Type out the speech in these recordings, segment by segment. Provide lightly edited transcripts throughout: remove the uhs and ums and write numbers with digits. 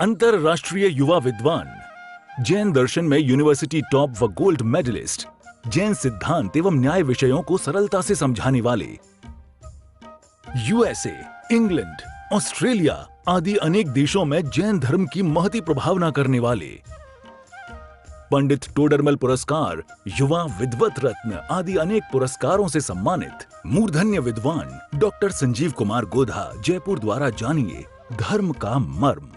अंतरराष्ट्रीय युवा विद्वान, जैन दर्शन में यूनिवर्सिटी टॉप व गोल्ड मेडलिस्ट, जैन सिद्धांत एवं न्याय विषयों को सरलता से समझाने वाले, यूएसए, इंग्लैंड, ऑस्ट्रेलिया आदि अनेक देशों में जैन धर्म की महती प्रभावना करने वाले, पंडित टोडरमल पुरस्कार, युवा विद्वत रत्न आदि अनेक पुरस्कारों से सम्मानित मूर्धन्य विद्वान डॉक्टर संजीव कुमार गोधा जयपुर द्वारा जानिए धर्म का मर्म।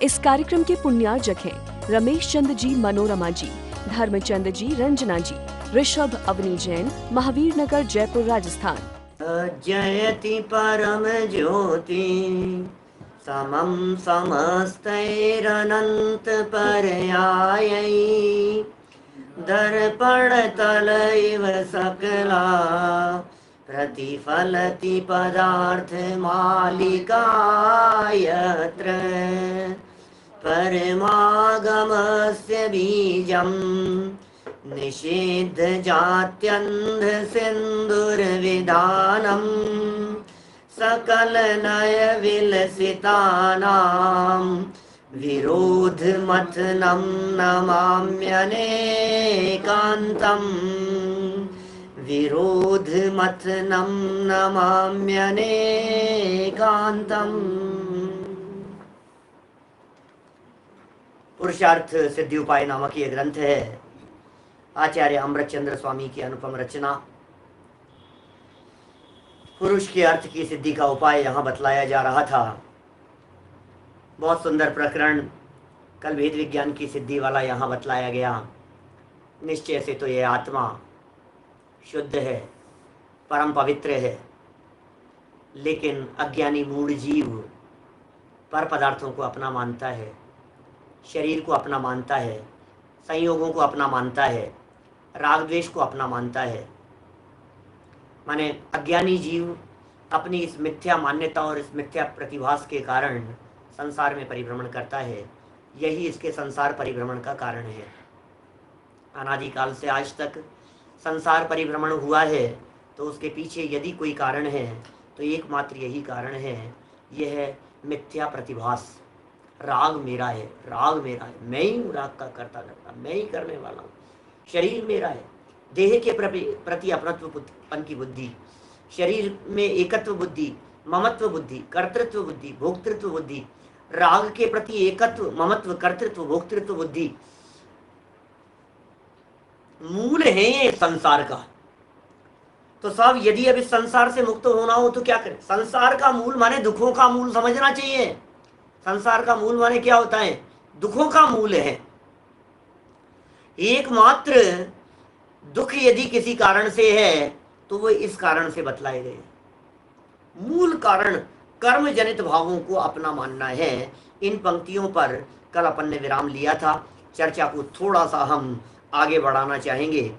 इस कार्यक्रम के पुण्यार्जक हैं रमेश चंद्र जी मनोरमा जी, धर्मचंद जी रंजना जी, ऋषभ अवनी जैन, महावीर नगर जयपुर राजस्थान। जयति परम ज्योति समम समस्तैरनंत पर्यायै दर्पण तल इव सकला प्रतिफलति पदार्थ मालिका यत्र परमागमस्य बीजं निषिद्ध जात्यन्ध सिन्दूरविधानं सकल नय विलसितानां विरोधमथनं नमाम्यनेकान्तम् विरोधमथनं नमाम्यनेकान्तम्। पुरुषार्थ सिद्धि उपाय नामक ये ग्रंथ है, आचार्य अमृतचंद्र स्वामी की अनुपम रचना। पुरुष के अर्थ की सिद्धि का उपाय यहाँ बतलाया जा रहा था। बहुत सुंदर प्रकरण कल भेद विज्ञान की सिद्धि वाला यहाँ बतलाया गया। निश्चय से तो ये आत्मा शुद्ध है, परम पवित्र है, लेकिन अज्ञानी मूढ़ जीव पर पदार्थों को अपना मानता है, शरीर को अपना मानता है, संयोगों को अपना मानता है, राग द्वेष को अपना मानता है। माने अज्ञानी जीव अपनी इस मिथ्या मान्यता और इस मिथ्या प्रतिभास के कारण संसार में परिभ्रमण करता है। यही इसके संसार परिभ्रमण का कारण है। अनादिकाल से आज तक संसार परिभ्रमण हुआ है तो उसके पीछे यदि कोई कारण है तो एकमात्र यही कारण है, यह है मिथ्या प्रतिभास। राग मेरा है, राग मेरा है, मैं ही हूँ राग का करता करता, मैं ही करने वाला हूँ। शरीर मेरा है, देह के प्रति अपनत्वपन की बुद्धि, शरीर में एकत्व बुद्धि, ममत्व बुद्धि, कर्तृत्व बुद्धि, भोक्तृत्व बुद्धि, राग के प्रति एकत्व, ममत्व, कर्तृत्व, भोक्तृत्व बुद्धि मूल है ये संसार का। तो सब यदि अब इस संसार से मुक्त होना हो तो क्या करें? संसार का मूल माने दुखों का मूल समझना चाहिए। संसार का मूल माने क्या होता है? दुखों का मूल है। एकमात्र दुख यदि किसी कारण से है तो वो इस कारण से बतलाए गए। मूल कारण कर्म जनित भावों को अपना मानना है। इन पंक्तियों पर कल अपन ने विराम लिया था। चर्चा को थोड़ा सा हम आगे बढ़ाना चाहेंगे।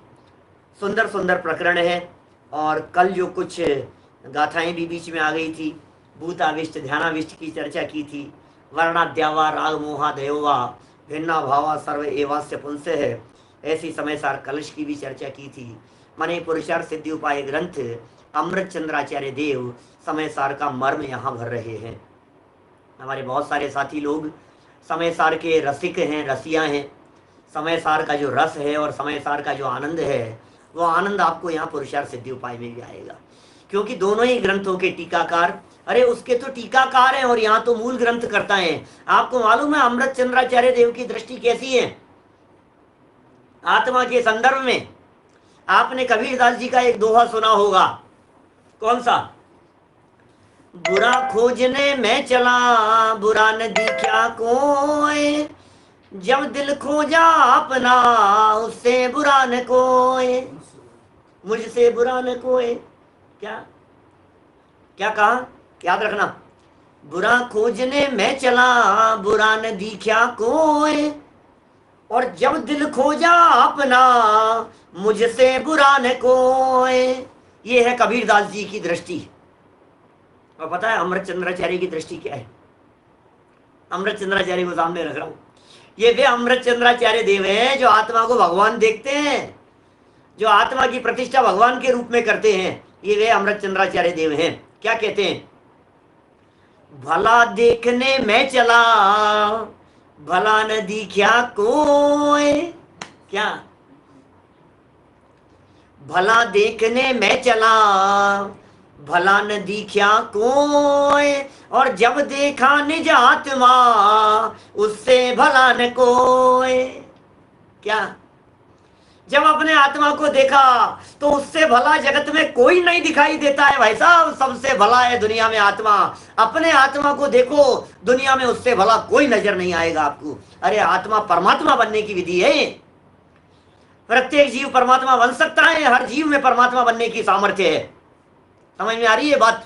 सुंदर सुंदर प्रकरण है और कल जो कुछ गाथाएं भी बीच में आ गई थी, भूताविष्ट ध्यानाविष्ट की चर्चा की थी। वर्णाद्यावा राग मोहा दयोवा भिन्ना भावा सर्व एवास्य पुंस है, ऐसी समय सार कलश की भी चर्चा की थी। माने पुरुषार्थ सिद्धि उपाय ग्रंथ अमृतचंद्राचार्य देव समय सार का मर्म यहाँ भर रहे हैं। हमारे बहुत सारे साथी लोग समय सार के रसिक हैं, रसिया हैं। समय सार का जो रस है और समय सार का जो आनंद है, वो आनंद आपको यहाँ पुरुषार्थ सिद्धि उपाय में भी आएगा, क्योंकि दोनों ही ग्रंथों के टीकाकार, अरे उसके तो टीकाकार हैं और यहाँ तो मूल ग्रंथ करता है। आपको मालूम है अमृतचंद्राचार्य देव की दृष्टि कैसी है आत्मा के संदर्भ में? आपने कबीरदास जी का एक दोहा सुना होगा। कौन सा? बुरा खोजने में चला बुरा न दिखा कोई, जब दिल खोजा अपना उससे बुरा न कोई, मुझसे बुरा न कोई। क्या क्या कहा? याद रखना, बुरा खोजने में चला बुरा न दिखा कोई, और जब दिल खोजा अपना मुझसे बुरा न कोई। ये है कबीरदास जी की दृष्टि। और पता है अमृतचंद्राचार्य की दृष्टि क्या है? अमृतचंद्राचार्य को सामने रख रहा हूं। ये वे अमृतचंद्राचार्य देव हैं जो आत्मा को भगवान देखते हैं, जो आत्मा की प्रतिष्ठा भगवान के रूप में करते हैं। ये वे अमृतचंद्राचार्य देव हैं। क्या कहते हैं? भला देखने में चला, भला न दिखा कोई। क्या? भला देखने में चला, भला न दिखा कोई, और जब देखा निज आत्मा, उससे भला न कोई। क्या? जब अपने आत्मा को देखा तो उससे भला जगत में कोई नहीं दिखाई देता है भाई साहब। सबसे भला है दुनिया में आत्मा। अपने आत्मा को देखो, दुनिया में उससे भला कोई नजर नहीं आएगा आपको। अरे आत्मा परमात्मा बनने की विधि है। प्रत्येक जीव परमात्मा बन सकता है। हर जीव में परमात्मा बनने की सामर्थ्य है। समझ में आ रही है बात?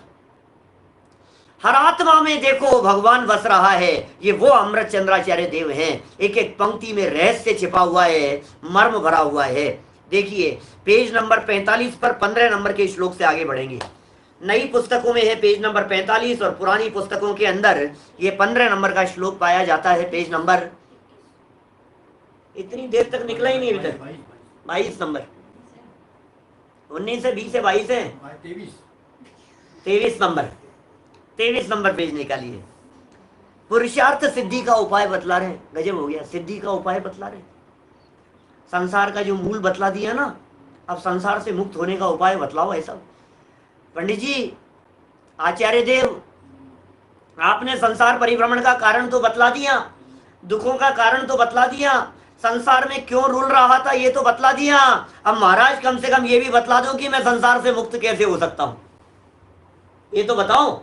हर आत्मा में देखो भगवान बस रहा है। ये वो अमृत चंद्राचार्य देव हैं। एक एक पंक्ति में रहस्य छिपा हुआ है, मर्म भरा हुआ है। देखिए पेज नंबर 45 पर 15 नंबर के श्लोक से आगे बढ़ेंगे। नई पुस्तकों में है पेज नंबर 45 और पुरानी पुस्तकों के अंदर ये 15 नंबर का श्लोक पाया जाता है। पेज नंबर, इतनी देर तक निकला ही नहीं अभी तक। 22 नंबर, 19 से 20 से 22 है, 23 नंबर, 23 नंबर पेज निकालिए। पुरुषार्थ सिद्धि का उपाय बतला रहे। गजब हो गया, सिद्धि का उपाय बतला रहे। संसार का जो मूल बतला दिया ना, अब संसार से मुक्त होने का उपाय बतलाओ। ऐसा पंडित जी, आचार्य देव, आपने संसार परिभ्रमण का कारण तो बतला दिया, दुखों का कारण तो बतला दिया, संसार में क्यों रुल रहा था ये तो बतला दिया। अब महाराज कम से कम ये भी बतला दो कि मैं संसार से मुक्त कैसे हो सकता हूं, ये तो बताओ।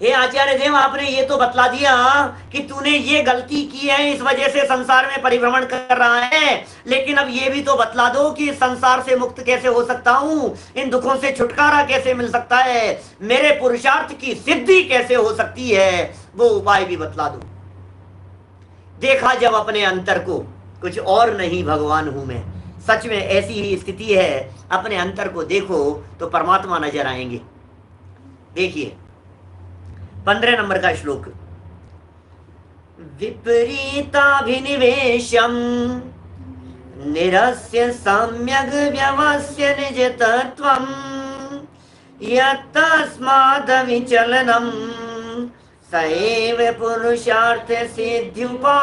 हे आचार्य देव, आपने ये तो बतला दिया कि तूने ये गलती की है, इस वजह से संसार में परिभ्रमण कर रहा है, लेकिन अब ये भी तो बतला दो कि संसार से मुक्त कैसे हो सकता हूं, इन दुखों से छुटकारा कैसे मिल सकता है, मेरे पुरुषार्थ की सिद्धि कैसे हो सकती है, वो उपाय भी बतला दो। देखा जब अपने अंतर को, कुछ और नहीं भगवान हूं मैं। सच में ऐसी ही स्थिति है। अपने अंतर को देखो तो परमात्मा नजर आएंगे। देखिए 15 नंबर का श्लोक। विपरीताभिनिवेशम निरस्य सम्यग् व्यवस्य निज तत्वम, यत्तस्माद् विचलनम सएव पुरुषार्थ सिद्ध्युपायोऽयम्।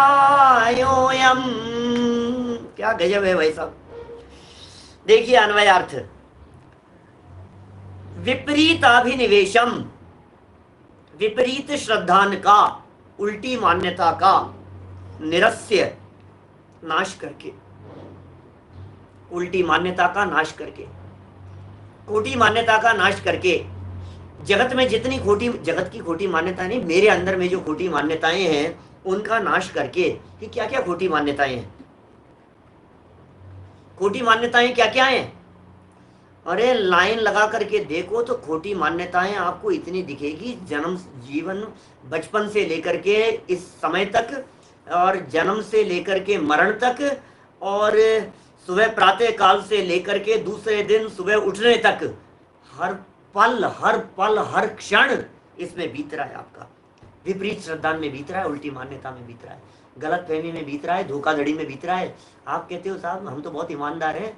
क्या गजब है भाई साहब। देखिए अन्वयार्थ। विपरीताभिनिवेशम, विपरीत श्रद्धान का, उल्टी मान्यता का, निरस्य, नाश करके, उल्टी मान्यता का नाश करके, खोटी मान्यता का नाश करके, जगत में जितनी खोटी, जगत की खोटी मान्यता नहीं, मेरे अंदर में जो खोटी मान्यताएं हैं उनका नाश करके। कि क्या क्या खोटी मान्यताएं हैं? खोटी मान्यताएं क्या क्या हैं? अरे लाइन लगा करके देखो तो खोटी मान्यताएं आपको इतनी दिखेगी, जन्म, जीवन, बचपन से लेकर के इस समय तक, और जन्म से लेकर के मरण तक, और सुबह प्रातः काल से लेकर के दूसरे दिन सुबह उठने तक, हर पल हर क्षण इसमें बीत रहा है आपका। विपरीत श्रद्धा में बीत रहा है, उल्टी मान्यता में बीत रहा है, गलत फहमी में बीत रहा है, धोखाधड़ी में बीत रहा है। आप कहते हो साहब हम तो बहुत ईमानदार हैं।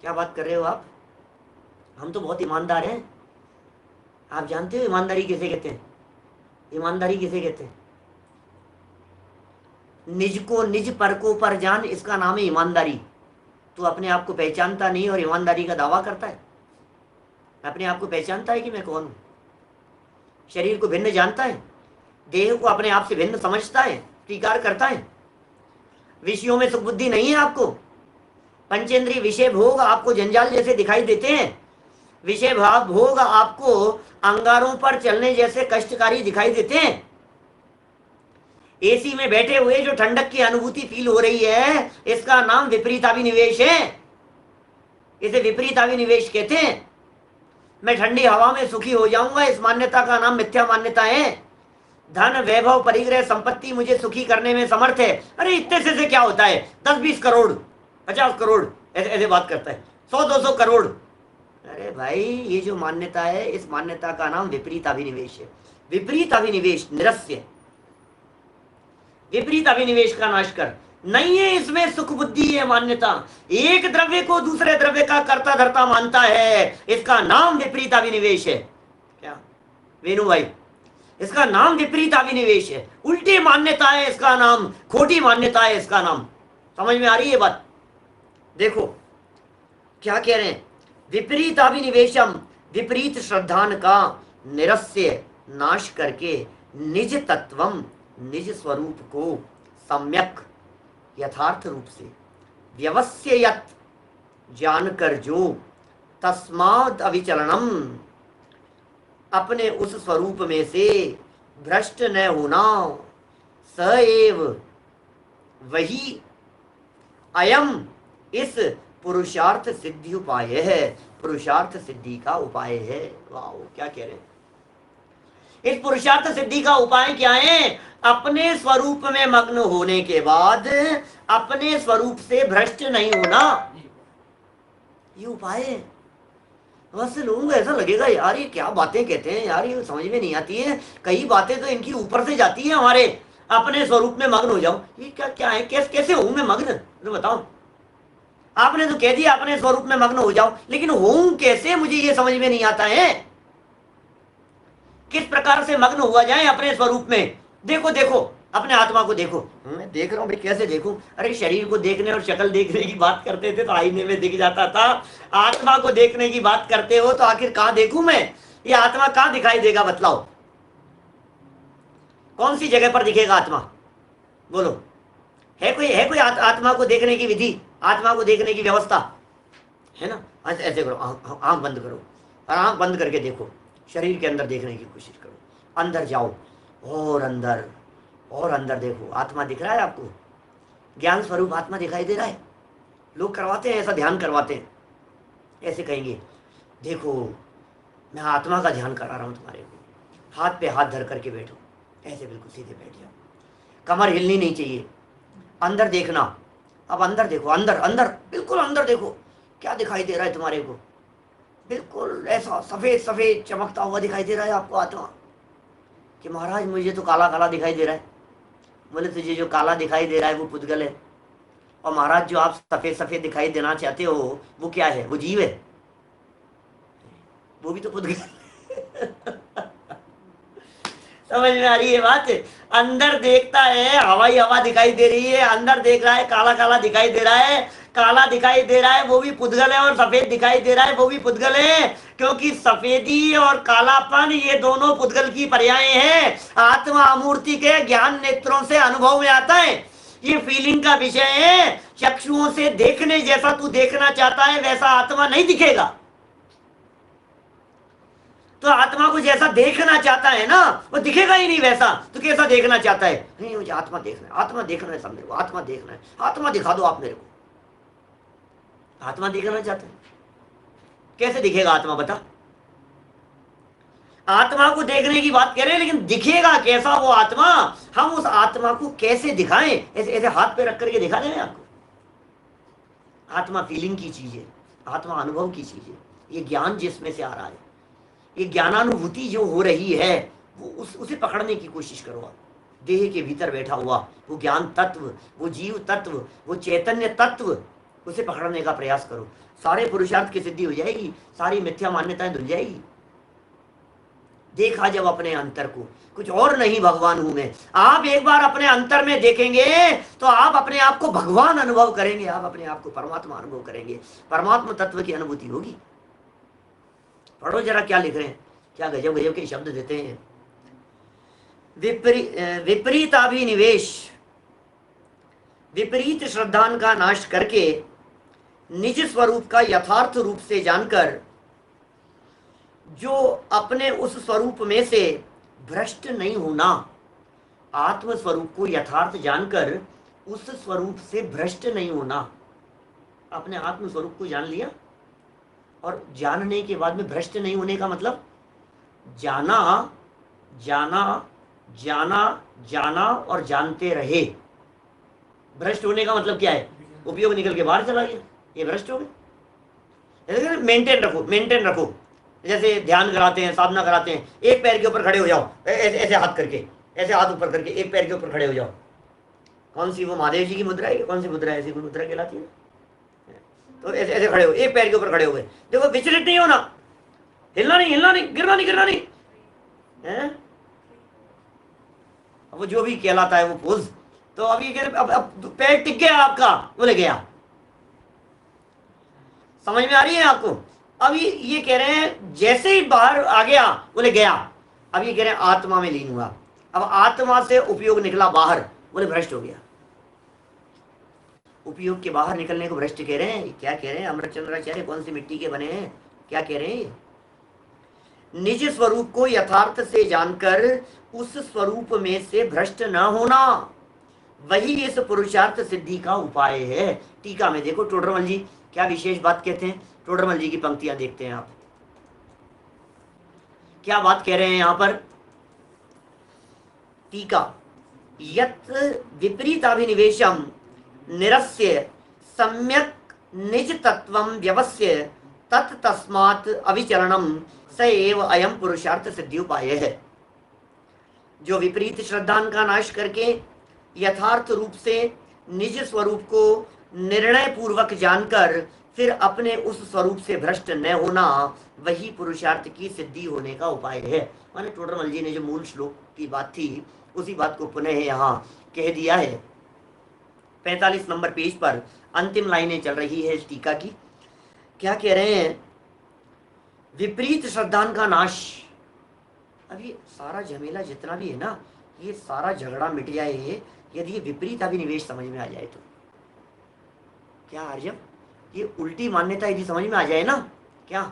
क्या बात कर रहे हो आप? हम तो बहुत ईमानदार हैं। आप जानते हो ईमानदारी किसे कहते हैं? ईमानदारी किसे कहते हैं? निज को निज, पर को पर जान, इसका नाम है ईमानदारी। तू अपने आप को पहचानता नहीं और ईमानदारी का दावा करता है। अपने आप को पहचानता है कि मैं कौन हूं? शरीर को भिन्न जानता है, देह को अपने आप से भिन्न समझता है, स्वीकार करता है। विषयों में सुबुद्धि नहीं है आपको। पंचेंद्रिय विषय भोग आपको जंजाल जैसे दिखाई देते हैं। विषय भाव भोग आपको अंगारों पर चलने जैसे कष्टकारी दिखाई देते हैं। एसी में बैठे हुए जो ठंडक की अनुभूति फील हो रही है, इसका नाम विपरीताभिनिवेश है। इसे विपरीताभिनिवेश कहते हैं। मैं ठंडी हवा में सुखी हो जाऊंगा, इस मान्यता का नाम मिथ्या मान्यता है। धन, वैभव, परिग्रह, संपत्ति मुझे सुखी करने में समर्थ है। अरे इतने से क्या होता है? 10-20 करोड़, 50 करोड़, ऐसे बात करता है। 100-200 करोड़। अरे भाई ये जो मान्यता है, इस मान्यता का नाम विपरीत अभिनिवेश है। विपरीत अभिनिवेश निरस्य, विपरीत अभिनिवेश का नाश कर। नहीं है इसमें सुख बुद्धि है मान्यता। एक द्रव्य को दूसरे द्रव्य का कर्ता धर्ता मानता है, इसका नाम विपरीत अभिनिवेश है। क्या वेणु भाई, इसका नाम विपरीत अभिनिवेश है, उल्टी मान्यता है इसका नाम, खोटी मान्यता है इसका नाम। समझ में आ रही है बात? देखो क्या कह रहे हैं, विपरीत अभिनिवेशम, विपरीत श्रद्धान का निरस्य नाश करके निज तत्वम, निज स्वरूप को सम्यक यथार्थ रूप से व्यवस्ययत जानकर जो तस्माद अविचलनम, अपने उस स्वरूप में से भ्रष्ट न होना, सएव वही अयम इस पुरुषार्थ सिद्धि उपाय है, पुरुषार्थ सिद्धि का उपाय है। वाह, क्या कह रहे हैं, इस पुरुषार्थ सिद्धि का उपाय क्या है? अपने स्वरूप में मग्न होने के बाद अपने स्वरूप से भ्रष्ट नहीं होना, ये उपाय है। बस लोगों को ऐसा लगेगा यार ये क्या बातें कहते हैं यार, ये समझ में नहीं आती है, कई बातें तो इनकी ऊपर से जाती है हमारे। अपने स्वरूप में मग्न हो जाओ, ये क्या क्या है, कैसे हूं मैं मग्न, तो बताओ। आपने तो कह दिया अपने स्वरूप में मग्न हो जाओ, लेकिन हूं कैसे, मुझे ये समझ में नहीं आता है। किस प्रकार से मग्न हुआ जाए अपने स्वरूप में? देखो देखो अपने आत्मा को देखो। मैं देख रहा हूं भाई, कैसे देखूं? अरे शरीर को देखने और शक्ल देखने की बात करते थे तो आईने में दिख जाता था, आत्मा को देखने की बात करते हो तो आखिर कहां देखूं मैं? ये आत्मा कहां दिखाई देगा बताओ? कौन सी जगह पर दिखेगा आत्मा? बोलो, है कोई आत्मा को देखने की विधि, आत्मा को देखने की व्यवस्था है ना? ऐसे करो, आंख बंद करो और आंख बंद करके देखो, शरीर के अंदर देखने की कोशिश करो, अंदर जाओ और अंदर और अंदर देखो, आत्मा दिख रहा है आपको? ज्ञान स्वरूप आत्मा दिखाई दे रहा है? लोग करवाते हैं ऐसा, ध्यान करवाते हैं, ऐसे कहेंगे देखो मैं आत्मा का ध्यान करा रहा हूं तुम्हारे को, हाथ पे हाथ धर करके बैठो, ऐसे बिल्कुल सीधे बैठ जाओ, कमर हिलनी नहीं चाहिए, अंदर देखना। अब अंदर देखो, अंदर अंदर बिल्कुल अंदर देखो, क्या दिखाई दे रहा है तुम्हारे को? बिल्कुल ऐसा सफेद सफेद चमकता हुआ दिखाई दे रहा है आपको आत्मा, कि महाराज मुझे तो काला काला दिखाई दे रहा है। बोले तुझे जो काला दिखाई दे रहा है वो पुद्गल है, और महाराज जो आप सफेद सफेद दिखाई देना चाहते हो वो क्या है? वो जीव है, वो भी तो पुद्गल समझ में आ रही है बात? अंदर देखता है हवाई हवा दिखाई दे रही है, अंदर देख रहा है काला काला दिखाई दे रहा है, काला दिखाई दे रहा है वो भी पुद्गल है, और सफेद दिखाई दे रहा है वो भी पुद्गल है, क्योंकि सफेदी और कालापन ये दोनों पुद्गल की पर्याय हैं। आत्मा अमूर्ति के ज्ञान नेत्रों से अनुभव में आता है, ये फीलिंग का विषय है। चक्षुओं से देखने जैसा तू देखना चाहता है वैसा आत्मा नहीं दिखेगा, तो आत्मा को जैसा देखना चाहता है ना वो दिखेगा ही नहीं वैसा। तो कैसा देखना चाहता है? नहीं मुझे आत्मा देखना है, आत्मा देखना है, सब मेरे को आत्मा देखना है, आत्मा दिखा दो आप मेरे को। आत्मा दिखाना चाहता है, कैसे दिखेगा आत्मा बता? आत्मा को देखने की बात कह रहे हैं, लेकिन दिखेगा कैसा वो आत्मा? हम उस आत्मा को कैसे दिखाएं? ऐसे ऐसे हाथ पे रख करके दिखा दें आपको? आत्मा फीलिंग की चीज है, आत्मा अनुभव की चीज है। ये ज्ञान जिसमें से आ रहा है, ये ज्ञानानुभूति जो हो रही है वो उसे पकड़ने की कोशिश करो आप। देह के भीतर बैठा हुआ वो ज्ञान तत्व, वो जीव तत्व, वो चैतन्य तत्व, उसे पकड़ने का प्रयास करो। सारे पुरुषार्थ की सिद्धि हो जाएगी, सारी मिथ्या मान्यताएं धुल जाएगी। देखा जब अपने अंतर को, कुछ और नहीं भगवान हूं मैं। आप एक बार अपने अंतर में देखेंगे तो आप अपने आप को भगवान अनुभव करेंगे, आप अपने आप को परमात्मा अनुभव करेंगे, परमात्मा तत्व की अनुभूति होगी। पढ़ो जरा क्या लिख रहे हैं, क्या गजब गजब के शब्द देते हैं। विपरीताभिनिवेश, विपरीत श्रद्धान का नाश करके निज स्वरूप का यथार्थ रूप से जानकर जो अपने उस स्वरूप में से भ्रष्ट नहीं होना, आत्म स्वरूप को यथार्थ जानकर उस स्वरूप से भ्रष्ट नहीं होना। अपने आत्म स्वरूप को जान लिया और जानने के बाद में भ्रष्ट नहीं होने का मतलब जाना जाना जाना जाना और जानते रहे। भ्रष्ट होने का मतलब क्या है? उपयोग निकल के बाहर चला गया, ये भ्रष्ट हो गए। मेंटेन रखो, मेंटेन रखो। जैसे ध्यान कराते हैं, साधना कराते हैं, एक पैर के ऊपर खड़े हो जाओ, ऐसे ऐसे हाथ करके, ऐसे हाथ ऊपर करके एक पैर के ऊपर खड़े हो जाओ। कौन सी वो महादेव जी की मुद्रा है? कौन सी मुद्रा है? ऐसी कोई मुद्रा कहलाती है? तो ऐसे ऐसे खड़े हो, एक पैर के ऊपर खड़े हो गए। देखो विचलित नहीं होना, हिलना नहीं, हिलना नहीं, गिरना नहीं, गिरना नहीं है। वो जो भी कहलाता है वो पोज। तो अब ये कह रहे अब पैर टिक गया आपका, बोले गया। समझ में आ रही है आपको? अब ये कह रहे हैं जैसे ही बाहर आ गया, बोले गया। अब ये कह रहे हैं आत्मा में लीन हुआ। अब आत्मा से उपयोग निकला बाहर, बोले भ्रष्ट हो गया। उपयोग के बाहर निकलने को भ्रष्ट कह रहे हैं। क्या कह रहे हैं अमृतचंद्राचार्य? कौन सी मिट्टी के बने हैं? क्या कह रहे हैं? निज स्वरूप को यथार्थ से जानकर उस स्वरूप में से भ्रष्ट न होना, वही इस पुरुषार्थ सिद्धि का उपाय है। टीका में देखो टोडरमल जी क्या विशेष बात कहते हैं। टोडरमल जी की पंक्तियां देखते हैं आप, क्या बात कह रहे हैं यहां पर। टीका, यत् विपरीताभिनिवेशम निरस्य सम्यक निज तत्वं व्यवस्य तत् तस्मात् अविचरणम स एव अयम पुरुषार्थ सिद्धि उपाय है। जो विपरीत श्रद्धान का नाश करके यथार्थ रूप से निज स्वरूप को निर्णय पूर्वक जानकर फिर अपने उस स्वरूप से भ्रष्ट न होना, वही पुरुषार्थ की सिद्धि होने का उपाय है। माने टोडरमल जी ने जो मूल श्लोक की बात थी उसी बात को पुनः यहाँ कह दिया है। 45 नंबर पेज पर अंतिम लाइनें चल रही है इस टीका की। क्या कह रहे हैं? विपरीत श्रद्धान का नाश। अब ये सारा झमेला जितना भी है ना, ये सारा झगड़ा मिट जाए यदि ये विपरीत अभिनिवेश समझ में आ जाए तो। क्या आर्यम, ये उल्टी मान्यता यदि समझ में आ जाए ना, क्या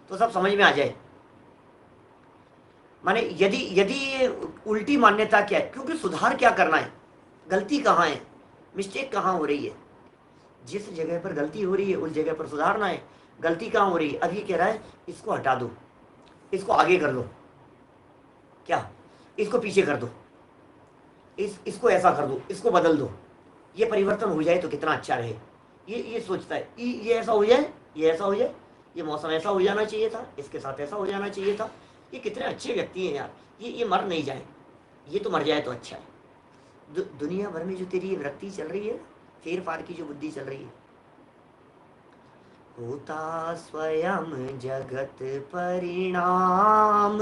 तो सब समझ में आ जाए। माने यदि यदि उल्टी मान्यता क्या है, क्योंकि सुधार क्या करना है, गलती कहाँ है, मिस्टेक कहाँ हो रही है। जिस जगह पर गलती हो रही है उस जगह पर सुधारना है। गलती कहाँ हो रही है? अब ये कह रहा है इसको हटा दो, इसको आगे कर दो, क्या इसको पीछे कर दो, इसको ऐसा कर दो, इसको बदल दो, ये परिवर्तन हो जाए तो कितना अच्छा रहे। ये सोचता है ये ऐसा हो जाए, ये ऐसा हो जाए, ये मौसम ऐसा हो जाना चाहिए था, इसके साथ ऐसा हो जाना चाहिए था। ये कितने अच्छे व्यक्ति हैं यार, ये मर नहीं जाए, ये तो मर जाए तो अच्छा है। दुनिया भर में जो तेरी ये वृत्ति चल रही है, फेर फार की जो बुद्धि चल रही है, होता स्वयं जगत परिणाम,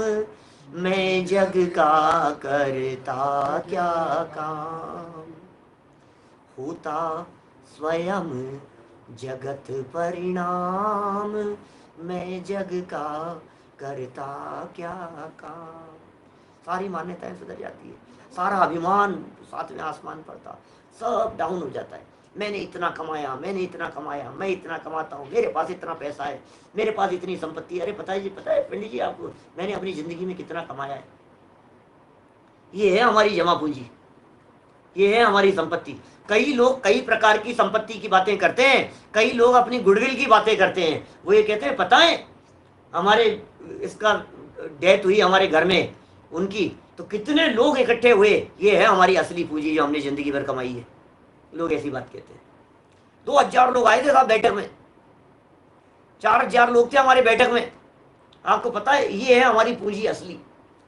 मैं जग का करता क्या काम। होता स्वयं जगत परिणाम, मैं जग का करता क्या काम। सारी मान्यताएं सुधर जाती है, सारा अभिमान सातवें आसमान पर था, सब डाउन हो जाता है। मैंने इतना कमाया, मैंने इतना कमाया, मैं इतना कमाता हूँ, मेरे पास इतना पैसा है, मेरे पास इतनी संपत्ति है। अरे पता है पंडित जी आपको, मैंने अपनी जिंदगी में कितना कमाया है। ये है हमारी जमा पूंजी, ये है हमारी संपत्ति। कई लोग कई प्रकार की संपत्ति की बातें करते हैं, कई लोग अपनी गुडविल की बातें करते हैं। वो ये कहते हैं पता है हमारे इसका डेथ हुई हमारे घर में उनकी, तो कितने लोग इकट्ठे हुए, ये है हमारी असली पूंजी जो हमने जिंदगी भर कमाई है। लोग ऐसी बात कहते हैं। 2000 लोग आए थे साहब बैठक में, 4000 लोग थे हमारे बैठक में। आपको पता है ये है हमारी पूंजी असली,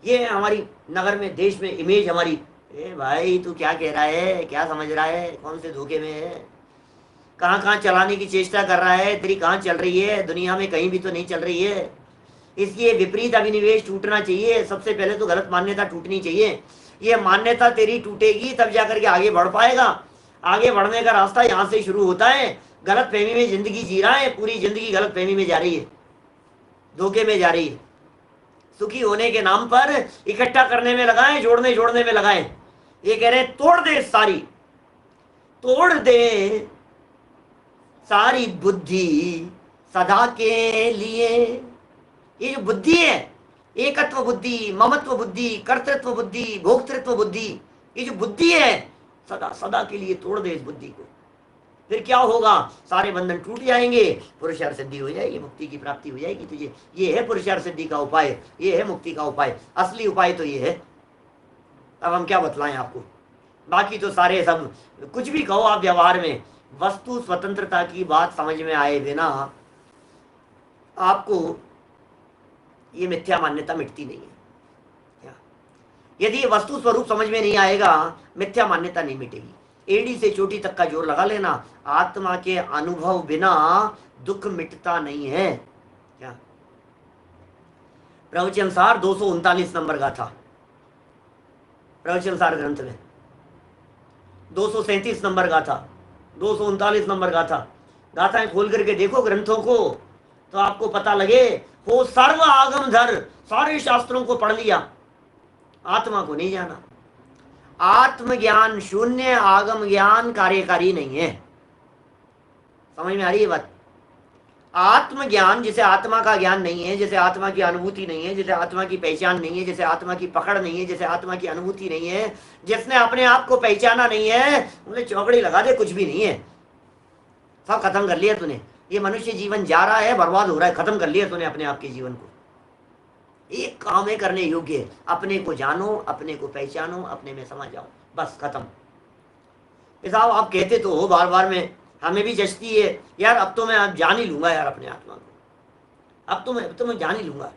ये है हमारी नगर में, देश में इमेज हमारी। ए भाई तू क्या कह रहा है, क्या समझ रहा है, कौन से धोखे में है, कहाँ कहाँ चलाने की चेष्टा कर रहा है, तेरी कहाँ चल रही है, दुनिया में कहीं भी तो नहीं चल रही है। इसलिए विपरीत अभिनिवेश टूटना चाहिए। सबसे पहले तो गलत मान्यता टूटनी चाहिए। ये मान्यता तेरी टूटेगी तब जाकर के आगे बढ़ पाएगा। आगे बढ़ने का रास्ता यहाँ से शुरू होता है। गलत फहमी में जिंदगी जी रहा है, पूरी जिंदगी गलत फहमी में जा रही है, धोखे में जा रही है। सुखी होने के नाम पर इकट्ठा करने में लगाए, जोड़ने में लगाए। ये कह रहे हैं तोड़ दे सारी, तोड़ दे सारी बुद्धि सदा के लिए। ये जो बुद्धि है, एकत्व बुद्धि, ममत्व बुद्धि, कर्तृत्व बुद्धि, भोक्तृत्व बुद्धि, ये जो बुद्धि है सदा सदा के लिए तोड़ दे इस बुद्धि को। फिर क्या होगा? सारे बंधन टूट जाएंगे, पुरुषार्थ सिद्धि हो जाएगी, मुक्ति की प्राप्ति हो जाएगी। तुझे ये है पुरुषार्थ सिद्धि का उपाय, ये है मुक्ति का उपाय। असली उपाय तो ये है। अब हम क्या बतलाएं आपको, बाकी तो सारे सब कुछ भी कहो आप व्यवहार में, वस्तु स्वतंत्रता की बात समझ में आए बिना आपको ये मिथ्या मान्यता मिटती नहीं है। यदि वस्तु स्वरूप समझ में नहीं आएगा, मिथ्या मान्यता नहीं मिटेगी। एड़ी से चोटी तक का जोर लगा लेना, आत्मा के अनुभव बिना दुख मिटता नहीं है। क्या प्रवचन सार 239 नंबर का था। प्रवचन सार ग्रंथ में 237 नंबर गाथा, 239 नंबर गाथा। गाथाएं खोल करके देखो ग्रंथों को, तो आपको पता लगे हो सर्व आगम धर, सारे शास्त्रों को पढ़ लिया, आत्मा को नहीं जाना। आत्मज्ञान शून्य, आगम ज्ञान कार्यकारी नहीं है। समझ में आ रही है बात? आत्मज्ञान, जिसे आत्मा का ज्ञान नहीं है, जिसे आत्मा की अनुभूति नहीं है, जिसे आत्मा की पहचान नहीं है, जिसे आत्मा की पकड़ नहीं है, जिसे आत्मा की अनुभूति नहीं है, जिसने अपने आप को पहचाना नहीं है, उन्हें चौकड़ी लगा दे, कुछ भी नहीं है, सब खत्म कर लिया तूने। ये मनुष्य जीवन जा रहा है, बर्बाद हो रहा है, खत्म कर लिया तूने अपने आप के जीवन को। एक काम है करने योग्य, अपने को जानो, अपने को पहचानो, अपने में समझ जाओ, बस खत्म। साहब आप कहते तो हो बार बार, में हमें भी जचती है यार, अब तो मैं अब जान ही लूंगा यार अपने आत्मा को, अब तो मैं जान ही लूंगा,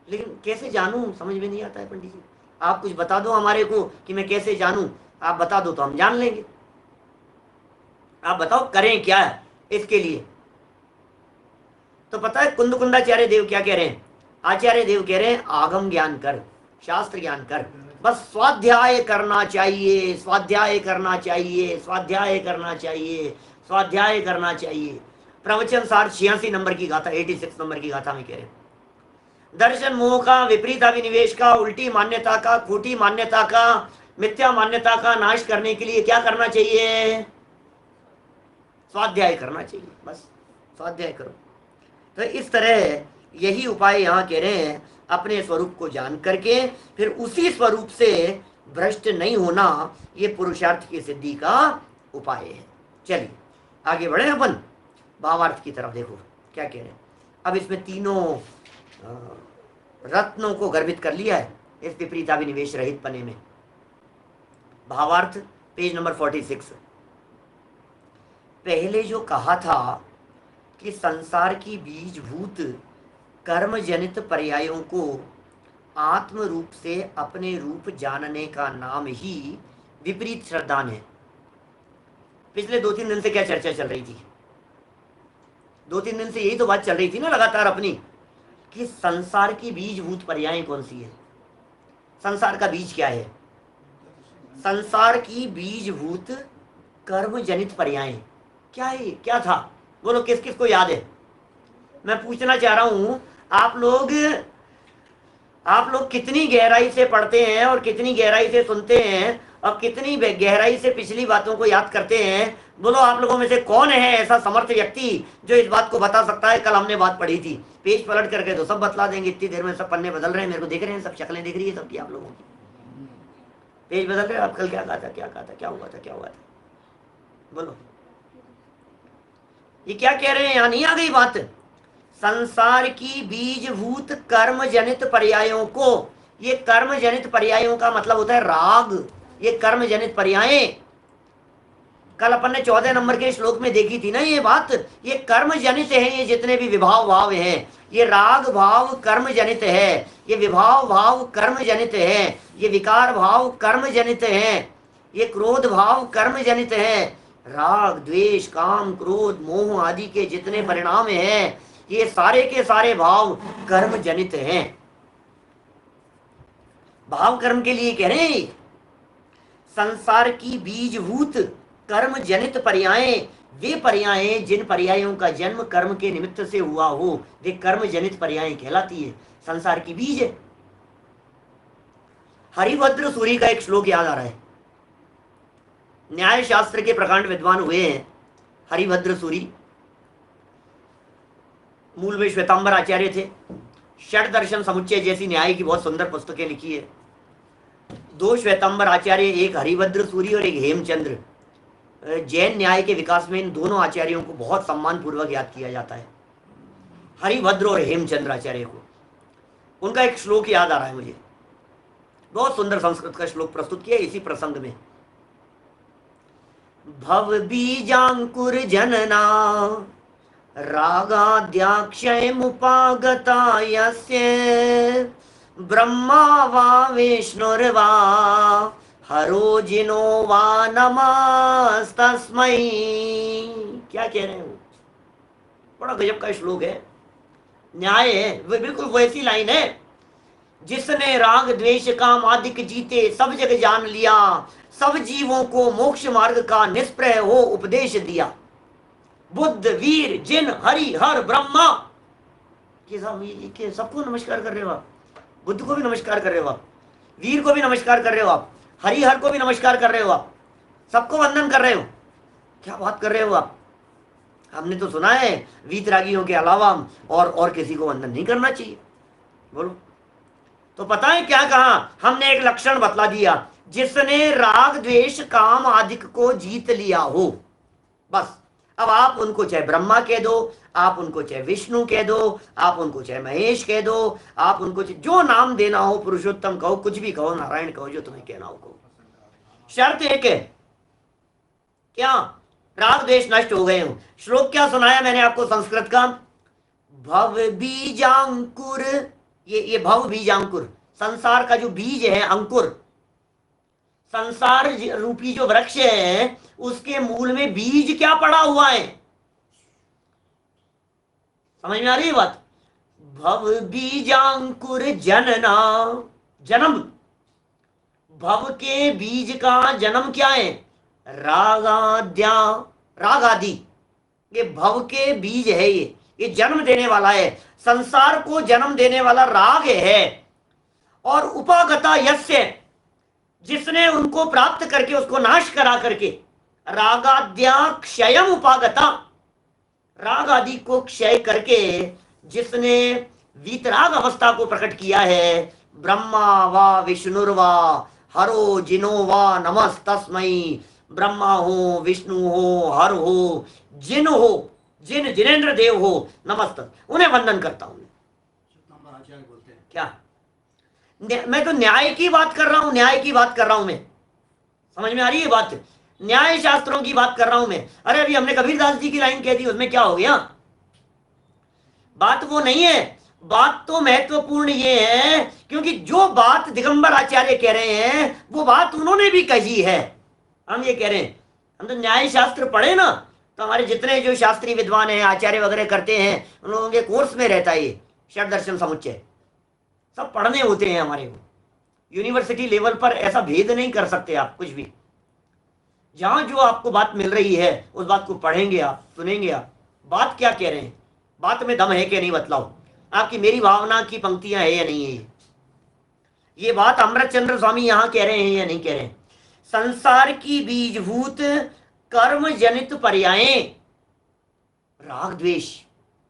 लेकिन कैसे जानूं समझ में नहीं आता है। पंडित जी आप कुछ बता दो हमारे को कि मैं कैसे जानूं, आप बता दो तो हम जान लेंगे। आप बताओ करें क्या है इसके लिए। तो पता है कुंदकुंडाचार्य देव क्या कह रहे हैं? आचार्य देव कह रहे हैं आगम ज्ञान कर, शास्त्र ज्ञान कर, बस स्वाध्याय करना चाहिए, स्वाध्याय करना चाहिए, स्वाध्याय करना चाहिए, स्वाध्याय करना चाहिए। प्रवचन सार 86 नंबर की गाथा, 86 नंबर की गाथा में कह रहे हैं दर्शन मोह का, विपरीत अभिनिवेश का, उल्टी मान्यता का, खोटी मान्यता का, मिथ्या मान्यता का नाश करने के लिए क्या करना चाहिए? स्वाध्याय करना चाहिए, बस स्वाध्याय करो। तो इस तरह यही उपाय यहाँ कह रहे हैं, अपने स्वरूप को जान करके फिर उसी स्वरूप से भ्रष्ट नहीं होना, ये पुरुषार्थ की सिद्धि का उपाय है। चलिए आगे बढ़े अपन भावार्थ की तरफ। देखो क्या कह रहे हैं। अब इसमें तीनों रत्नों को गर्भित कर लिया है इस विपरीताभिनिवेश रहित पने में। भावार्थ पेज नंबर 46। पहले जो कहा था कि संसार की बीजभूत कर्म जनित पर्यायों को आत्म रूप से अपने रूप जानने का नाम ही विपरीत श्रद्धान है। पिछले 2-3 दिन से क्या चर्चा चल रही थी? 2-3 दिन से यही तो बात चल रही थी ना लगातार अपनी, कि संसार की बीजभूत पर्याय कौन सी है। संसार का बीज क्या है? संसार की बीजभूत कर्म जनित पर्याय क्या है? क्या था? बोलो किस किस को याद है? मैं पूछना चाह रहा हूं, आप लोग कितनी गहराई से पढ़ते हैं और कितनी गहराई से सुनते हैं और कितनी गहराई से पिछली बातों को याद करते हैं? बोलो आप लोगों में से कौन है ऐसा समर्थ व्यक्ति जो इस बात को बता सकता है? कल हमने बात पढ़ी थी, पेज पलट करके तो सब बतला देंगे। इतनी देर में सब पन्ने बदल रहे हैं, मेरे को देख रहे हैं, सब शक्लें दिख रही है सबकी आप लोगों की, पेज बदल रहे हैं। आप कल क्या कहा था, क्या कहा था, क्या हुआ था, क्या हुआ था? बोलो ये क्या कह रहे हैं? यहाँ नहीं आ गई बात? संसार की बीजभूत कर्म जनित पर्यायों को, ये कर्म जनित पर्यायों का मतलब होता है राग, ये कर्म जनित पर्याय। कल अपन ने 14 नंबर के श्लोक में देखी थी ना ये बात। ये कर्म जनित है, ये जितने भी विभाव भाव हैं, ये राग भाव कर्म जनित है, ये विभाव भाव कर्म जनित है, ये विकार भाव कर्म जनित है, ये क्रोध भाव कर्म जनित है। राग द्वेष काम क्रोध मोह आदि के जितने परिणाम हैं, ये सारे के सारे भाव कर्म जनित हैं। भाव कर्म के लिए कह रहे हैं संसार की बीजभूत कर्म जनित पर्याय, वे पर्याय जिन पर्यायों का जन्म कर्म के निमित्त से हुआ हो, वे कर्म जनित पर्याय कहलाती है। संसार की बीज है। हरिभद्र सूरी का एक श्लोक याद आ रहा है। न्याय शास्त्र के प्रकांड विद्वान हुए हैं हरिभद्र सूरी। मूल में श्वेतांबर आचार्य थे। षट दर्शन समुच्चय जैसी न्याय की बहुत सुंदर पुस्तकें लिखी है। 2 श्वेतांबर आचार्य, एक हरिभद्र सूरी और एक हेमचंद्र। जैन न्याय के विकास में इन दोनों आचार्यों को बहुत सम्मान पूर्वक याद किया जाता है, हरिभद्र और हेमचंद्र आचार्य को। उनका एक श्लोक याद आ रहा है मुझे, बहुत सुंदर संस्कृत का श्लोक प्रस्तुत किया इसी प्रसंग में। भव बीजांकुर जनना रागाद्याक्षय मुपागता यस्य ब्रह्मा वा विष्णुर्वा हरो जिनो वा नमस्तस्मै। क्या कह रहे हैं? बड़ा गजब का श्लोक है, न्याय है, वो बिल्कुल वैसी लाइन है जिसने राग द्वेष काम आदिक जीते सब जग जान लिया, सब जीवों को मोक्ष मार्ग का निष्प्रय हो उपदेश दिया। बुद्ध वीर जिन हरि हर ब्रह्मा, ये सबको नमस्कार कर रहे हो आप। बुद्ध को भी नमस्कार कर रहे हो आप, वीर को भी नमस्कार कर रहे हो आप, हरि हर को भी नमस्कार कर रहे हो आप, सबको वंदन कर रहे हो। क्या बात कर रहे हो आप। हमने तो सुना है वीतरागियों के अलावा और किसी को वंदन नहीं करना चाहिए। बोलो, तो पता है क्या कहा हमने? एक लक्षण बतला दिया, जिसने राग द्वेष काम आदिक को जीत लिया हो। बस अब आप उनको चाहे ब्रह्मा कह दो, आप उनको चाहे विष्णु कह दो, आप उनको चाहे महेश कह दो, आप उनको जो नाम देना हो, पुरुषोत्तम कहो, कुछ भी कहो, नारायण कहो, जो तुम्हें कहना हो कहो। शर्त एक है, क्या? राग द्वेष नष्ट हो गए हो। श्लोक क्या सुनाया मैंने आपको संस्कृत का? भव बीजांकुर, ये भव बीजांकुर, संसार का जो बीज है, अंकुर, संसार रूपी जो वृक्ष है उसके मूल में बीज क्या पड़ा हुआ है? समझ में आ रही है बात? भव बीजांकुर जनना, जन्म, भव के बीज का जन्म क्या है? रागाद्या, राग आदि, ये भव के बीज है। ये जन्म देने वाला है, संसार को जन्म देने वाला राग है। और उपागता यस्य, जिसने उनको प्राप्त करके उसको नाश करा करके, रागाद्या क्षयम उपागता, राग आदि को क्षय करके जिसने वीतराग अवस्था को प्रकट किया है, ब्रह्मा वा विष्णुर्वा हरो जिनो वा नमस्तस्मै, ब्रह्मा हो, विष्णु हो, हर हो, जिन हो, जिन जिनेन्द्र देव हो, नमस्त, उन्हें वंदन करता हूं। क्या? मैं तो न्याय की बात कर रहा हूं, न्याय की बात कर रहा हूं मैं। समझ में आ रही है बात? न्याय शास्त्रों की बात कर रहा हूं मैं। अरे अभी हमने कबीरदास जी की लाइन कह दी, उसमें क्या हो गया? बात वो नहीं है, बात तो महत्वपूर्ण ये है, क्योंकि जो बात दिगंबर आचार्य कह रहे हैं वो बात उन्होंने भी कही है। हम ये कह रहे हैं, हम तो न्याय शास्त्र पढ़े ना, तो हमारे जितने जो शास्त्रीय विद्वान हैं, आचार्य वगैरह करते हैं, उन लोगों के कोर्स में रहता है ये षड दर्शन समुच्चय, सब पढ़ने होते हैं हमारे को। यूनिवर्सिटी लेवल पर ऐसा भेद नहीं कर सकते आप कुछ भी। जहां जो आपको बात मिल रही है उस बात को पढ़ेंगे आप, सुनेंगे आप, बात क्या कह रहे हैं, बात में दम है कि नहीं बतलाओ। आपकी मेरी भावना की पंक्तियां है या नहीं है? ये बात अमृत चंद्र स्वामी यहां कह रहे हैं या नहीं कह रहे हैं? संसार की बीजभूत कर्म जनित पर्यायें, राग द्वेष,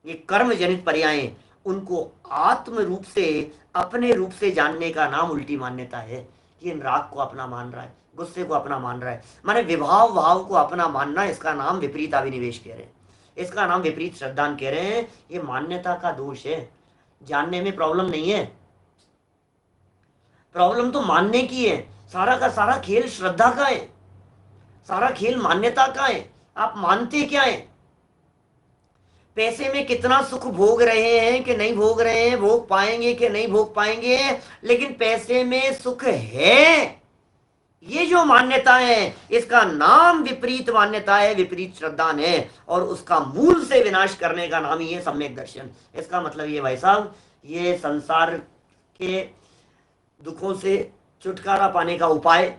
ये कर्म जनित पर्यायें, उनको आत्म रूप से, अपने रूप से जानने का नाम उल्टी मान्यता है। ये राग को अपना मान रहा है, गुस्से को अपना मान रहा है, माने विभाव भाव को अपना मानना, इसका नाम विपरीत अभिनिवेश कह रहे हैं, इसका नाम विपरीत श्रद्धान कह रहे हैं। ये मान्यता का दोष है, जानने में प्रॉब्लम नहीं है, प्रॉब्लम तो मानने की है। सारा का सारा खेल श्रद्धा का है, सारा खेल मान्यता का है। आप मानते क्या है? पैसे में कितना सुख भोग रहे हैं कि नहीं भोग रहे हैं, भोग पाएंगे कि नहीं भोग पाएंगे, लेकिन पैसे में सुख है, ये जो मान्यता है इसका नाम विपरीत मान्यता है, विपरीत श्रद्धान है, और उसका मूल से विनाश करने का नाम ही है सम्यक दर्शन। इसका मतलब ये भाई साहब, ये संसार के दुखों से छुटकारा पाने का उपाय,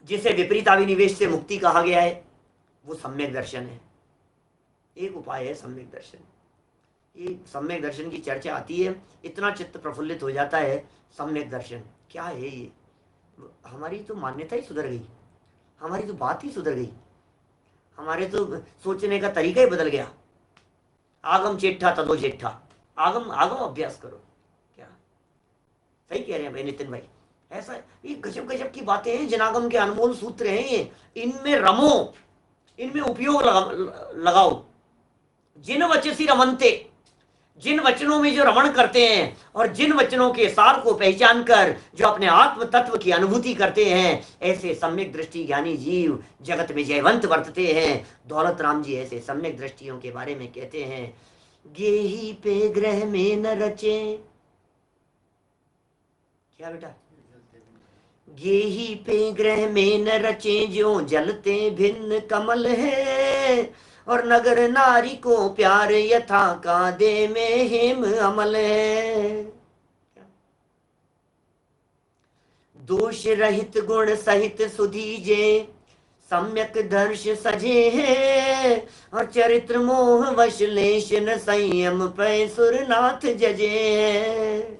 जिसे विपरीत अभिनिवेश से मुक्ति कहा गया है, वो सम्यक दर्शन है। एक उपाय है सम्यक दर्शन। ये सम्यक दर्शन की चर्चा आती है, इतना चित्त प्रफुल्लित हो जाता है। सम्यक दर्शन क्या है? ये हमारी तो मान्यता ही सुधर गई, हमारी तो बात ही सुधर गई, हमारे तो सोचने का तरीका ही बदल गया। आगम चेठा तदो जेठा, आगम आगम अभ्यास करो। क्या सही कह रहे हैं भाई नितिन भाई? ऐसा ये गजब गजब की बातें हैं, जिनागम के अनमोल सूत्र हैं ये, इनमें रमो, इनमें उपयोग लगाओ। जिन वचसी रमनते, जिन वचनों में जो रमण करते हैं और जिन वचनों के सार को पहचान कर जो अपने आत्म तत्व की अनुभूति करते हैं, ऐसे सम्यक दृष्टि ज्ञानी जीव जगत में जयवंत वर्तते हैं। दौलत राम जी ऐसे सम्यक दृष्टियों के बारे में कहते हैं, गेही पे ग्रह में न रचे। क्या बेटा? गेही पे ग्रह में न रचे, जो जलते भिन्न कमल है, और नगर नारी को प्यार यथा कादे में हेम अमल है। दोष रहित गुण सहित सुधीजे, सम्यक दर्श सजे हैं, और चरित्र मोह वश लेश न संयम पै सुरनाथ जजे हैं।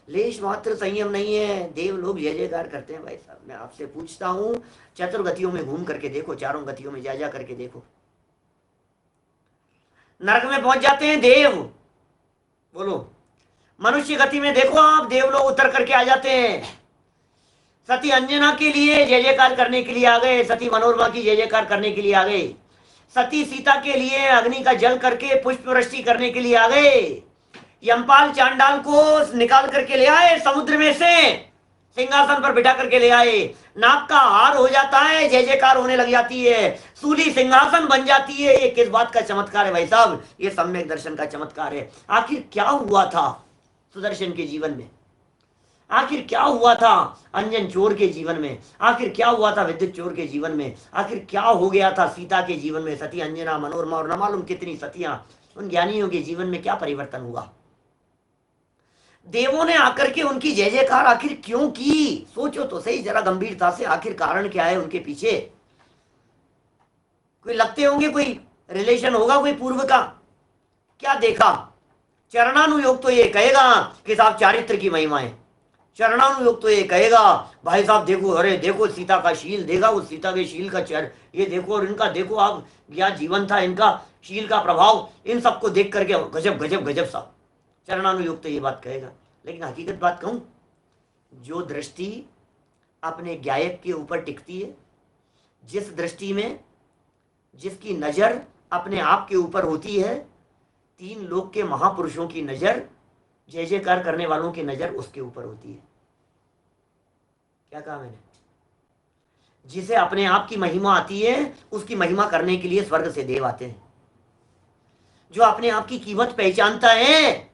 लेश मात्र संयम नहीं है, देव लोग जय जयकार करते हैं। भाई साहब मैं आपसे पूछता हूँ, चतुर्गतियों में घूम करके देखो, चारों गतियों में जा करके देखो, नरक में पहुंच जाते हैं देव, बोलो। मनुष्य गति में देखो आप, देव लोग उतर करके आ जाते हैं। सती अंजना के लिए जय जयकार करने के लिए आ गए, सती मनोरमा की जय जयकार करने के लिए आ गए, सती सीता के लिए अग्नि का जल करके पुष्प वृष्टि करने के लिए आ गए, यमपाल चांडाल को निकाल करके ले आए समुद्र में से, सिंहासन पर बिठा करके ले आए, नाक का हार हो जाता है, जय जयकार होने लग जाती है, सूली सिंहासन बन जाती है। ये किस बात का चमत्कार है भाई साहब? ये सम्यक दर्शन का चमत्कार है। आखिर क्या हुआ था सुदर्शन के जीवन में? आखिर क्या हुआ था अंजन चोर के जीवन में? आखिर क्या हुआ था विद्युत चोर के जीवन में? आखिर क्या हो गया था सीता के जीवन में, सती अंजना मनोरमा और न मालूम कितनी सतियां? उन ज्ञानियों के जीवन में क्या परिवर्तन हुआ? देवों ने आकर के उनकी जय जयकार आखिर क्यों की? सोचो तो सही जरा गंभीरता से, आखिर कारण क्या है उनके पीछे? कोई लगते होंगे, कोई रिलेशन होगा कोई पूर्व का। क्या देखा? चरणानुयोग तो ये कहेगा कि साहब चारित्र की महिमा है, चरणानुयोग तो ये कहेगा भाई साहब देखो, अरे देखो सीता का शील, देखा वो सीता के शील का चर, ये देखो, और इनका देखो आप क्या जीवन था, इनका शील का प्रभाव, इन सबको देख करके गजब गजब गजब सा चरणानुयोग तो ये बात कहेगा। लेकिन हकीकत बात कहूं, जो दृष्टि अपने गायक के ऊपर टिकती है, जिस दृष्टि में जिसकी नजर अपने आप के ऊपर होती है, तीन लोक के महापुरुषों की नजर, जय जयकार करने वालों की नजर उसके ऊपर होती है। क्या कहा मैंने? जिसे अपने आप की महिमा आती है, उसकी महिमा करने के लिए स्वर्ग से देव आते हैं। जो अपने आप की कीमत पहचानता है,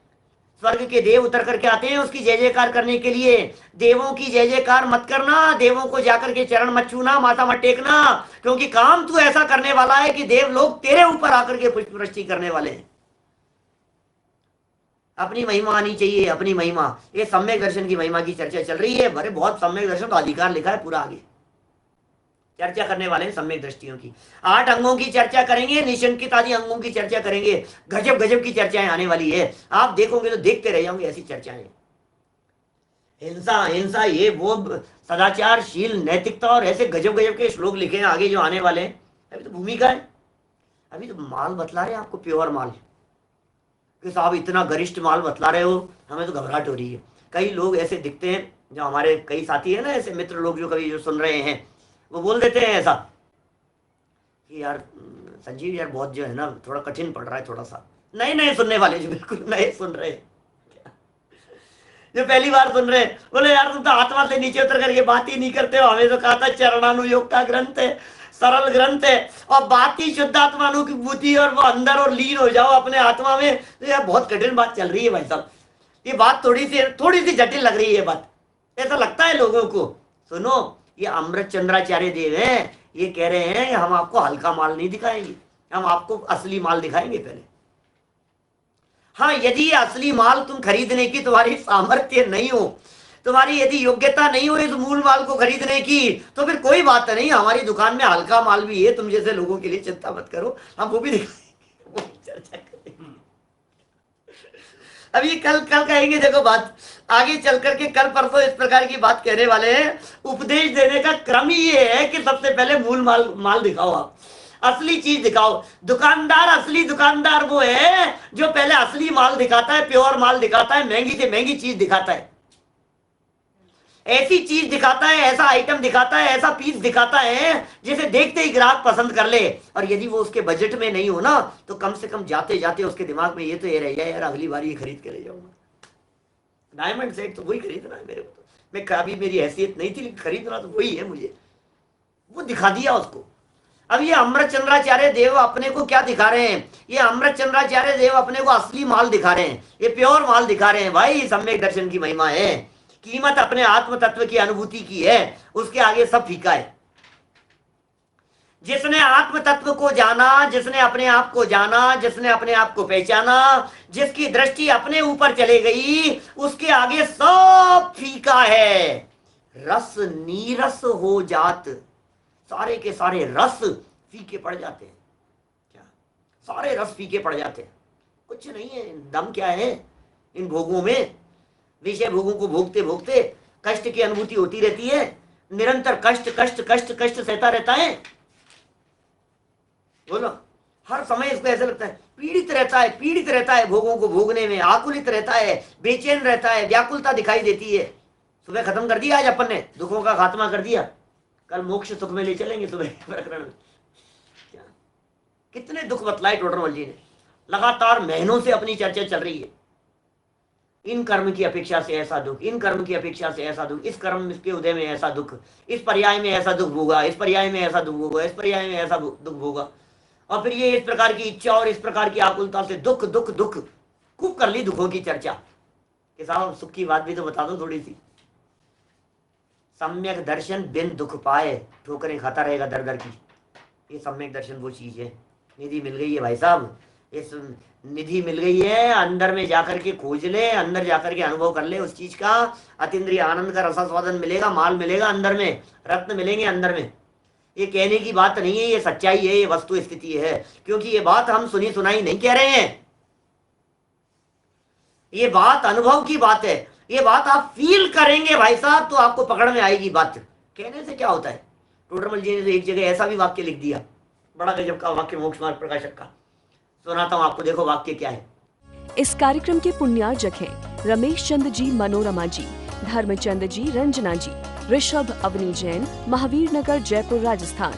स्वर्ग के देव उतर करके आते हैं उसकी जय जयकार करने के लिए। देवों की जय जयकार मत करना, देवों को जाकर के चरण मत छूना, माथा मत टेकना, क्योंकि काम तू ऐसा करने वाला है कि देव लोग तेरे ऊपर आकर के पुष्प वृष्टि करने वाले हैं। अपनी महिमा आनी चाहिए, अपनी महिमा। ये सम्यक दर्शन की महिमा की चर्चा चल रही है। अरे बहुत सम्यक दर्शन का अधिकार लिखा है पूरा, आगे चर्चा करने वाले हैं सम्यक दृष्टियों की। 8 अंगों की चर्चा करेंगे, निशंकित आदि अंगों की चर्चा करेंगे। गजब गजब की चर्चाएं आने वाली है, आप देखोगे तो देखते रह जाओगे ऐसी चर्चाएं। हिंसा हिंसा ये वो, सदाचारशील नैतिकता और ऐसे गजब गजब के श्लोक लिखे हैं आगे जो आने वाले हैं। अभी तो भूमिका है, अभी तो माल बतला रहे हैं आपको, प्योर माल, कि साहब इतना गरिष्ठ माल बतला रहे हो, हमें तो घबराहट हो रही है। कई लोग ऐसे दिखते हैं, जो हमारे कई साथी है ना, ऐसे मित्र लोग जो कभी जो सुन रहे हैं, वो बोल देते हैं ऐसा कि यार संजीव यार बहुत जो है ना थोड़ा कठिन पड़ रहा है, थोड़ा सा। नए नए सुनने वाले जो बिल्कुल नए सुन रहे हैं, जो पहली बार सुन रहे हैं, बोले यार तुम तो आत्मा से नीचे उतर करके बात ही नहीं करते हो। हमें तो कहा था चरणानुयोग का ग्रंथ है, सरल ग्रंथ है, और बात ही शुद्ध आत्मानुभूति और वो अंदर और लीन हो जाओ अपने आत्मा में। तो यार बहुत कठिन बात चल रही है भाई साहब, ये बात थोड़ी सी जटिल लग रही है बात, ऐसा लगता है लोगों को। सुनो, ये अमृत चंद्राचार्य देव हैं, ये कह रहे हैं हम आपको हल्का माल नहीं दिखाएंगे, हम आपको असली माल दिखाएंगे पहले। हाँ, यदि ये असली माल तुम खरीदने की तुम्हारी सामर्थ्य नहीं हो, तुम्हारी यदि योग्यता नहीं हो इस मूल माल को खरीदने की, तो फिर कोई बात नहीं, हमारी दुकान में हल्का माल भी है, तुम जैसे लोगों के लिए चिंता मत करो, हम वो भी दिखाएंगे, वो भी चर्चा करेंगे। अब ये कल कहेंगे, देखो बात आगे चल करके कल परसों इस प्रकार की बात कहने वाले हैं। उपदेश देने का क्रम ही ये है कि सबसे पहले मूल माल दिखाओ, आप असली चीज दिखाओ। दुकानदार, असली दुकानदार वो है जो पहले असली माल दिखाता है, प्योर माल दिखाता है, महंगी से महंगी चीज दिखाता है, ऐसी चीज दिखाता है, ऐसा आइटम दिखाता है, ऐसा पीस दिखाता है जिसे देखते ही ग्राहक पसंद कर ले। और यदि वो उसके बजट में नहीं हो ना, तो कम से कम जाते जाते उसके दिमाग में ये तो ये रह जाए, यार अगली बार ये खरीद के ले जाऊंगा। डायमंड सेट तो वही खरीदना है मेरे को, तो मैं कभी मेरी हैसियत नहीं थी, लेकिन खरीदना तो वही है मुझे, वो दिखा दिया उसको। अब ये अमृत चंद्राचार्य देव अपने को क्या दिखा रहे हैं? ये अमृत चंद्राचार्य देव अपने को असली माल दिखा रहे हैं, ये प्योर माल दिखा रहे हैं। भाई सम्यक दर्शन की महिमा है, कीमत अपने आत्म तत्व की अनुभूति की है, उसके आगे सब फीका है। जिसने आत्म तत्व को जाना, जिसने अपने आप को जाना, जिसने अपने आप को पहचाना, जिसकी दृष्टि अपने ऊपर चले गई, उसके आगे सब फीका है। रस नीरस हो जात, सारे के सारे रस फीके पड़ जाते हैं। क्या सारे रस फीके पड़ जाते हैं? कुछ नहीं है। दम क्या है इन भोगों में? विषय भोगों को भोगते भोगते कष्ट की अनुभूति होती रहती है, निरंतर कष्ट कष्ट कष्ट कष्ट सहता रहता है। बोलो, हर समय इसको ऐसा लगता है पीड़ित रहता है, पीड़ित रहता है, भोगों को भोगने में आकुलित रहता है, बेचैन रहता है, व्याकुलता दिखाई देती है। सुबह खत्म कर दिया आज अपन ने, दुखों का खात्मा कर दिया, कल मोक्ष सुख में ले चलेंगे सुबह प्रकरण में। क्या कितने दुख बतलाए टोडरमल जी ने, लगातार महीनों से अपनी चर्चा चल रही है। इन कर्म की अपेक्षा से ऐसा दुख, इन कर्म की अपेक्षा से ऐसा दुख, इस कर्म के उदय में ऐसा दुख, इस पर्याय में ऐसा दुख भोगा, इस पर्याय में ऐसा दुख भोगा, इस पर्याय में ऐसा दुख भोगा। और फिर ये इस प्रकार की इच्छा और इस प्रकार की आकुलता से दुख दुख दुख, खूब कर ली दुखों की चर्चा कि साहब सुख की बात भी तो बता दो थोड़ी सी। सम्यक दर्शन बिन दुख पाए ठोकरें खाता रहेगा दर दर की। ये सम्यक दर्शन वो चीज है। निधि मिल गई है भाई साहब, इस निधि मिल गई है, अंदर में जाकर के खोज ले, अंदर जाकर के अनुभव कर ले उस चीज का। अतीन्द्रिय आनंद का रसास्वादन मिलेगा, माल मिलेगा अंदर में, रत्न मिलेंगे अंदर में। ये कहने की बात नहीं है, ये सच्चाई है, ये वस्तु स्थिति है। क्योंकि ये बात हम सुनी सुनाई नहीं कह रहे हैं, ये बात अनुभव की बात है। ये बात आप फील करेंगे भाई साहब तो आपको पकड़ में आएगी बात। कहने से क्या होता है? टोडरमल जी ने तो एक जगह ऐसा भी वाक्य लिख दिया, बड़ा गजब का वाक्य, मोक्ष मार्ग प्रकाशक का। सुनाता हूं आपको, देखो वाक्य क्या है। इस कार्यक्रम के पुण्यार्जक हैं रमेश चंद्र जी मनोरमा जी, धर्मचंद जी रंजना जी, ऋषभ अवनी जैन, महावीर नगर जयपुर राजस्थान।